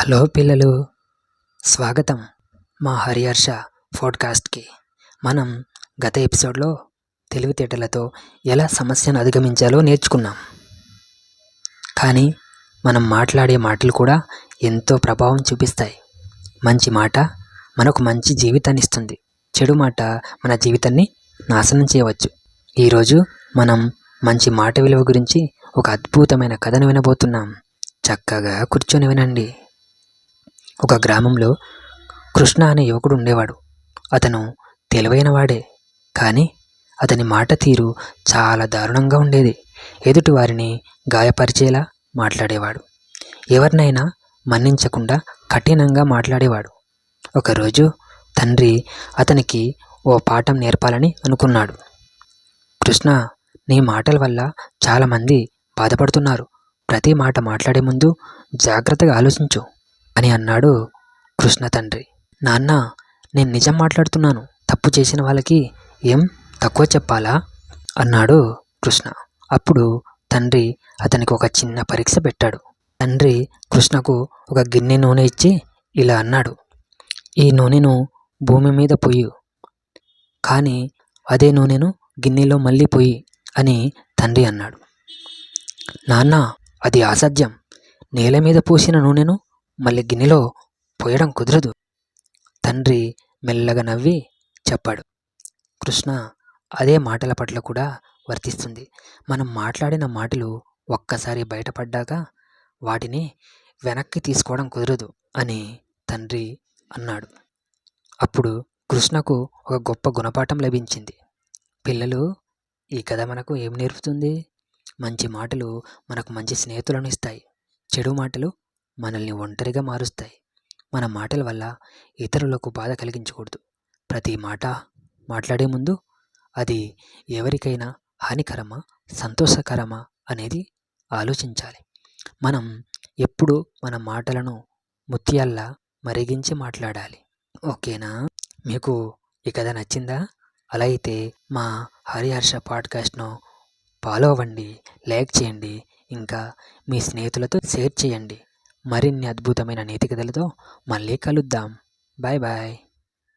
Hello పిల్లలు, స్వాగతం మా హరిహర్ష పోడ్కాస్ట్కి. మనం గత ఎపిసోడ్లో తెలివితేటలతో ఎలా సమస్యను అధిగమించాలో నేర్చుకున్నాం. కానీ మనం మాట్లాడే మాటలు కూడా ఎంతో ప్రభావం చూపిస్తాయి. మంచి మాట మనకు మంచి జీవితాన్ని ఇస్తుంది, చెడు మాట మన జీవితాన్ని నాశనం చేయవచ్చు. ఈరోజు మనం మంచి మాట విలువ గురించి ఒక అద్భుతమైన కథను వినబోతున్నాం. చక్కగా కూర్చొని వినండి. ఒక గ్రామంలో కృష్ణ అనే యువకుడు ఉండేవాడు. అతను తెలివైన వాడే, కానీ అతని మాట తీరు చాలా దారుణంగా ఉండేది. ఎదుటి వారిని గాయపరిచేలా మాట్లాడేవాడు. ఎవరినైనా మన్నించకుండా కఠినంగా మాట్లాడేవాడు. ఒకరోజు తండ్రి అతనికి ఓ పాఠం నేర్పాలని అనుకున్నాడు. కృష్ణ, నీ మాటల వల్ల చాలామంది బాధపడుతున్నారు. ప్రతి మాట మాట్లాడే ముందు జాగ్రత్తగా ఆలోచించు అని అన్నాడు కృష్ణ తండ్రి. నాన్న, నేను నిజం మాట్లాడుతున్నాను. తప్పు చేసిన వాళ్ళకి ఏం తక్కువ చెప్పాలా అన్నాడు కృష్ణ. అప్పుడు తండ్రి అతనికి ఒక చిన్న పరీక్ష పెట్టాడు. తండ్రి కృష్ణకు ఒక గిన్నె నూనె ఇచ్చి ఇలా అన్నాడు, ఈ నూనెను భూమి మీద పొయ్యి, కానీ అదే నూనెను గిన్నెలో మళ్ళీ పొయ్యి అని తండ్రి అన్నాడు. నాన్న, అది అసాధ్యం. నేల మీద పోసిన నూనెను మళ్ళీ గిన్నెలో పోయడం కుదరదు. తండ్రి మెల్లగా నవ్వి చెప్పాడు. కృష్ణ, అదే మాటల పట్ల కూడా వర్తిస్తుంది. మనం మాట్లాడిన మాటలు ఒక్కసారి బయటపడ్డాక వాటిని వెనక్కి తీసుకోవడం కుదరదు అని తండ్రి అన్నాడు. అప్పుడు కృష్ణకు ఒక గొప్ప గుణపాఠం లభించింది. పిల్లలు, ఈ కథ మనకు ఏం నేర్పుతుంది? మంచి మాటలు మనకు మంచి స్నేహితులను ఇస్తాయి. చెడు మాటలు మనల్ని ఒంటరిగా మారుస్తాయి. మన మాటల వల్ల ఇతరులకు బాధ కలిగించకూడదు. ప్రతి మాట మాట్లాడే ముందు అది ఎవరికైనా హానికరమా, సంతోషకరమా అనేది ఆలోచించాలి. మనం ఎప్పుడూ మన మాటలను ముత్యాల్లా మరిగించి మాట్లాడాలి. ఓకేనా? మీకు ఈ కథ నచ్చిందా? అలా అయితే మా హరిహర్ష పాడ్కాస్ట్ను ఫాలో అవ్వండి, లైక్ చేయండి, ఇంకా మీ స్నేహితులతో షేర్ చేయండి. మరిన్ని అద్భుతమైన నీతి కథలతో మళ్ళీ కలుద్దాం. Bye bye.